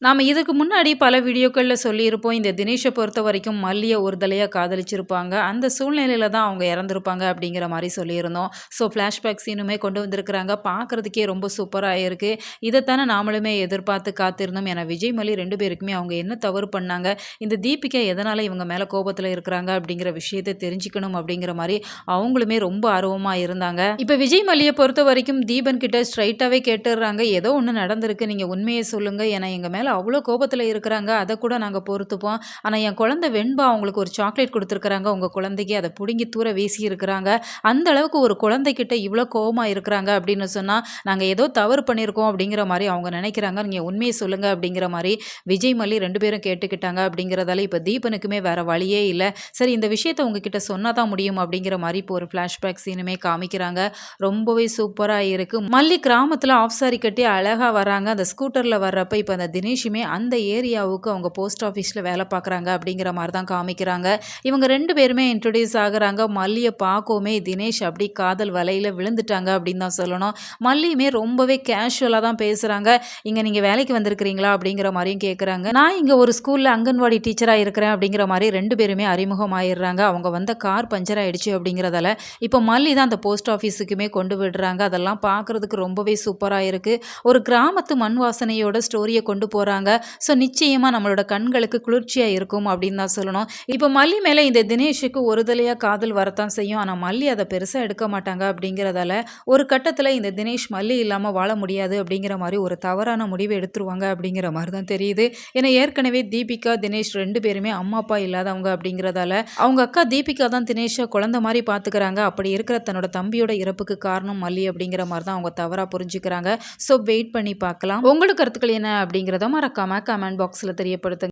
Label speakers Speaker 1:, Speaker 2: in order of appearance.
Speaker 1: நாம இதுக்கு முன்னாடி பல வீடியோக்கள்ல சொல்லியிருப்போம். இந்த தினேஷ பொறுத்தவரைக்கும் மல்லிய ஒரு தலயா காதலிச்சிருப்பாங்க. அந்த சூழ்நிலையில தான் அவங்க இறந்திருப்பாங்க அப்படிங்கிற மாரி சொல்லியிருந்தோம். ஸோ ஃப்ளாஷ்பேக் சீனுமே கொண்டு வந்திருக்கிறாங்க. பார்க்கறதுக்கே ரொம்ப சூப்பரா இருக்கு. இதத்தானே நாமளுமே எதிர்பார்த்து காத்திருந்தோம். ஏன்னா விஜய், மல்லி 2 பேருக்குமே அவங்க என்ன தவறு பண்ணாங்க? இந்த தீபிகா எதனால இவங்க மேல கோபத்துல இருக்கிறாங்க? அப்படிங்கிற விஷயத்த தெரிஞ்சுக்கணும் அப்படிங்கிற மாரி அவங்களுமே ரொம்ப ஆர்வமா இருந்தாங்க. இப்ப விஜய், மல்லிய பொறுத்தவரைக்கும் தீபன் கிட்ட ஸ்ட்ரெய்ட்டாவே கேட்டுர்றாங்க. ஏதோ ஒண்ணு நடந்திருக்கு. நீங்க உண்மைய சொல்லுங்க. ஏன்னா எங்க மேல அவ்ளோ கோபத்துல இருக்கிறாங்க. அத கூட நாங்க பொறுத்துப்போம். ஆனா என் குழந்தை வெண்பா அவங்களுக்கு ஒரு சாக்லேட் குடுத்துருக்காங்க. உங்க குழந்தைக்கு அத புடுங்கி தூர வீசியிருக்கிறாங்க. அந்த அளவுக்கு ஒரு குழந்தைகிட்ட இவ்ளோ கோவமா இருக்கிறாங்க அப்படின்னு சொன்னா, நாங்க ஏதோ தவறு பண்ணியிருக்கோம் அப்படிங்கிற மாரி அவங்க நெனைக்கிறாங்க. நீங்க உண்மைய சொல்லுங்க அப்படிங்கிற மாரி விஜய், மல்லி 2 பேரும் கேட்டுக்கிட்டாங்க அப்படிங்கிறதால இப்ப தீபனுக்குமே வேற வழியே இல்ல. சரி இந்த விஷயத்த உங்ககிட்ட சொன்னா தான் முடியும் அப்படிங்கிற மாரி இப்போ ஒரு ஃப்ளாஷ்பேக் சீனுமே காமிக்கிறாங்க. ரொம்பவே சூப்பரா இருக்கு. மல்லி கிராமத்துல ஆஃப் சாரி கட்டி அழகா வராங்க. அந்த ஸ்கூட்டர்ல வர்றப்ப இப்ப அந்த தினேஷுமே அந்த ஏரியாவுக்கு அவங்க போஸ்ட் ஆஃபீஸ்ல வேலை பார்க்குறாங்க அப்படிங்கிற மாரி தான் காமிக்கிறாங்க. இவங்க 2 பேருமே இன்ட்ரோடியூஸ் ஆகுறாங்க. மல்லிய பார்க்கவுமே தினேஷ் அப்படி காதல் வலையில விழுந்துட்டாங்க அப்படின்னு தான் சொல்லணும். மல்லியுமே ரொம்பவே கேஷுவலா தான் பேசுறாங்க. "இங்க நீங்க வேலைக்கு வந்திருக்கிறீங்களா?" அப்படிங்கிற மாரியும் கேட்குறாங்க. "நான் இங்க ஒரு ஸ்கூல்ல அங்கன்வாடி டீச்சரா இருக்கிறேன்." அப்படிங்கிற மாரி 2 பேருமே அறிமுகமாயிடுறாங்க. அவங்க வந்த கார் பஞ்சர் ஆயிடுச்சு அப்படிங்கிறதால, இப்போ மல்லி தான் அந்த போஸ்ட் ஆஃபீஸுக்குமே கொண்டு விடுறாங்க. அதெல்லாம் பார்க்குறதுக்கு ரொம்பவே சூப்பரா இருக்கு. ஒரு கிராமத்து மண் வாசனையோட ஸ்டோரிய கொண்டு போறாங்க. ஸோ நிச்சயமா நம்மளோட கண்களுக்கு குளிர்ச்சியா இருக்கும் அப்படின்னு தான் சொல்லணும். இப்போ மல்லி மேல இந்த தினேஷுக்கு ஒரு தலையா காதல் வரத்தான் செய்யும். ஆனா மல்லி அத பெருசா எடுக்க மாட்டாங்க அப்படிங்கிறதால, ஒரு கட்டத்துல இந்த தினேஷ் மல்லி இல்லாம வாழ முடியாது அப்படிங்கிற மாரி ஒரு தவறான முடிவு எடுத்துருவாங்க அப்படிங்கிற மாரி தான் தெரியுது. ஏன்னா ஏற்கனவே தீபிகா, தினேஷ் 2 பேருமே அம்மா, அப்பா இல்லாதவங்க அப்படிங்கிறதால, அவங்க அக்கா தீபிகா தான் தினேஷ குழந்தை மாரி பார்த்துக்கிறாங்க. அப்படி இருக்கிற தன்னோட தம்பியோட இறப்புக்கு காரணம் மல்லி அப்படிங்கிற மாரி தான் அவங்க தவறா புரிஞ்சுக்கிறாங்க. ஸோ வெயிட் பண்ணி பார்க்கலாம். உங்களுக்கு கருத்துக்கள் என்ன அப்படிங்கிறத மறக்காம கமெண்ட் பாக்ஸ்ல தெரியப்படுத்துங்க.